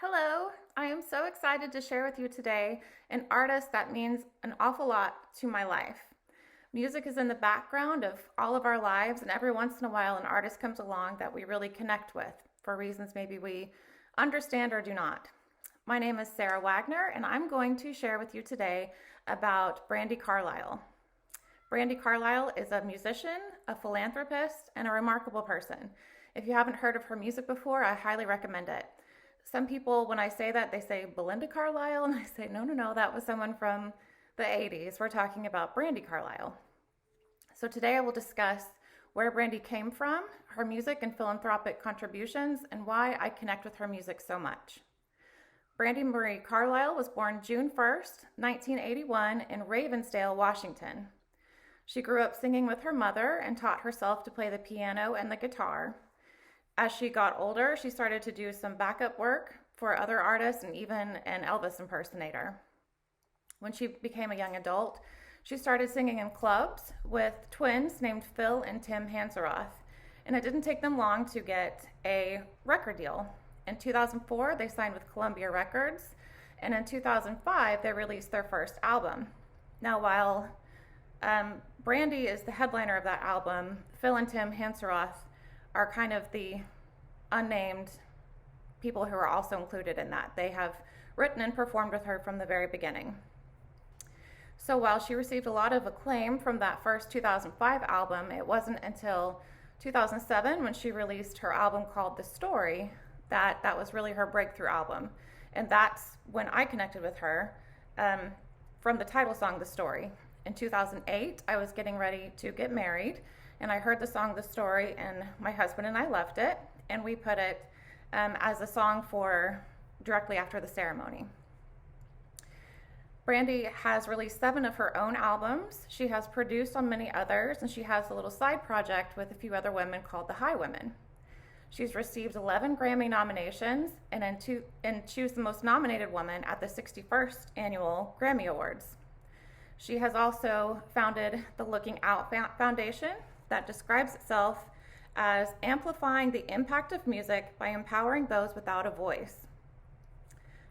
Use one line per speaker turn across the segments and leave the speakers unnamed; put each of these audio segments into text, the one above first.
Hello, I am so excited to share with you today an artist that means an awful lot to my life. Music is in the background of all of our lives, and every once in a while, an artist comes along that we really connect with for reasons maybe we understand or do not. My name is Sarah Wagner, and I'm going to share with you today about Brandi Carlile. Brandi Carlile is a musician, a philanthropist, and a remarkable person. If you haven't heard of her music before, I highly recommend it. Some people, when I say that, they say Belinda Carlisle, and I say, no, that was someone from the 80s. We're talking about Brandi Carlile. So today I will discuss where Brandi came from, her music and philanthropic contributions, and why I connect with her music so much. Brandi Marie Carlile was born June 1st, 1981 in Ravensdale, Washington. She grew up singing with her mother and taught herself to play the piano and the guitar. As she got older, she started to do some backup work for other artists and even an Elvis impersonator. When she became a young adult, she started singing in clubs with twins named Phil and Tim Hanseroth, and it didn't take them long to get a record deal. In 2004, they signed with Columbia Records, and in 2005, they released their first album. Now, while Brandi is the headliner of that album, Phil and Tim Hanseroth are kind of the unnamed people who are also included in that. They have written and performed with her from the very beginning. So while she received a lot of acclaim from that first 2005 album, it wasn't until 2007 when she released her album called The Story that was really her breakthrough album. And that's when I connected with her from the title song, The Story. In 2008, I was getting ready to get married, and I heard the song The Story, and my husband and I loved it, and we put it as a song for directly after the ceremony. Brandi has released 7 of her own albums. She has produced on many others, and she has a little side project with a few other women called the Highwomen. She's received 11 Grammy nominations and she was the most nominated woman at the 61st Annual Grammy Awards. She has also founded the Looking Out Foundation that describes itself as amplifying the impact of music by empowering those without a voice.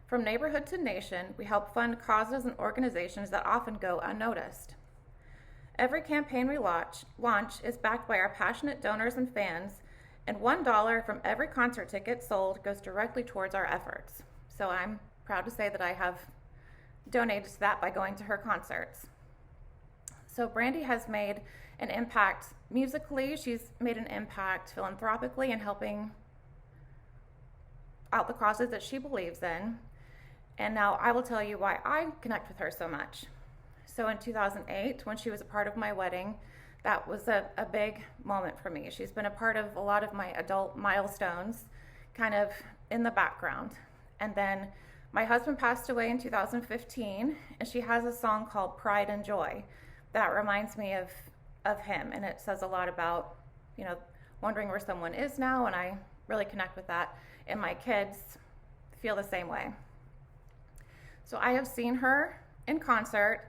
From neighborhood to nation, we help fund causes and organizations that often go unnoticed. Every campaign we launch is backed by our passionate donors and fans, and $1 from every concert ticket sold goes directly towards our efforts. So I'm proud to say that I have donated to that by going to her concerts. So Brandi has made an impact musically. She's made an impact philanthropically in helping out the causes that she believes in. And now I will tell you why I connect with her so much. So in 2008, when she was a part of my wedding, that was a big moment for me. She's been a part of a lot of my adult milestones, kind of in the background. And then my husband passed away in 2015, and she has a song called Pride and Joy that reminds me of him, and it says a lot about, wondering where someone is now, and I really connect with that, and my kids feel the same way. So I have seen her in concert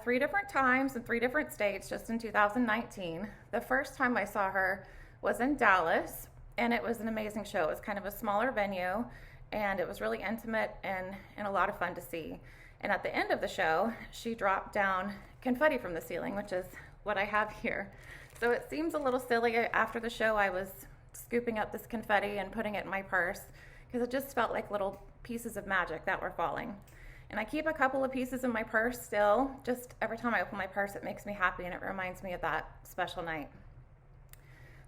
3 different times in 3 different states just in 2019. The first time I saw her was in Dallas, and it was an amazing show. It was kind of a smaller venue, and it was really intimate and a lot of fun to see. And at the end of the show, she dropped down confetti from the ceiling, which is what I have here. So it seems a little silly. After the show, I was scooping up this confetti and putting it in my purse because it just felt like little pieces of magic that were falling. And I keep a couple of pieces in my purse still. Just every time I open my purse, it makes me happy and it reminds me of that special night.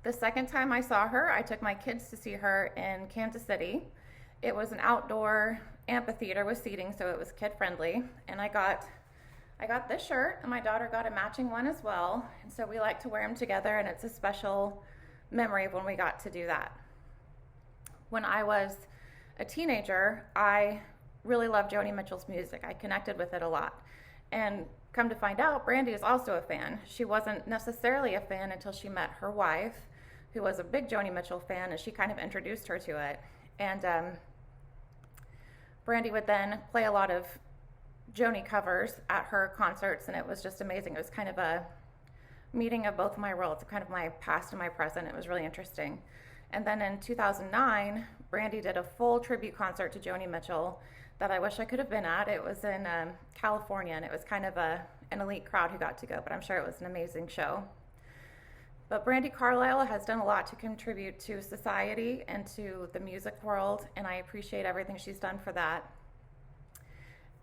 The second time I saw her, I took my kids to see her in Kansas City. It was an outdoor amphitheater with seating, so it was kid-friendly. And I got this shirt, and my daughter got a matching one as well. And so we like to wear them together, and it's a special memory of when we got to do that. When I was a teenager, I really loved Joni Mitchell's music. I connected with it a lot. And come to find out, Brandi is also a fan. She wasn't necessarily a fan until she met her wife, who was a big Joni Mitchell fan, and she kind of introduced her to it. And Brandi would then play a lot of Joni covers at her concerts, and it was just amazing. It was kind of a meeting of both of my worlds, kind of my past and my present. It was really interesting. And then in 2009, Brandy did a full tribute concert to Joni Mitchell that I wish I could have been at. It was in California, and it was kind of an elite crowd who got to go, but I'm sure it was an amazing show. But Brandi Carlile has done a lot to contribute to society and to the music world, and I appreciate everything she's done for that.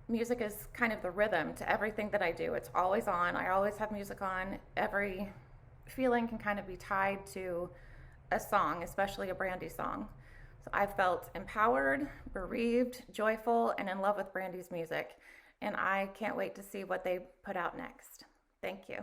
Music is kind of the rhythm to everything that I do. It's always on. I always have music on. Every feeling can kind of be tied to a song, especially a Brandi song. So I've felt empowered, bereaved, joyful, and in love with Brandi's music, and I can't wait to see what they put out next. Thank you.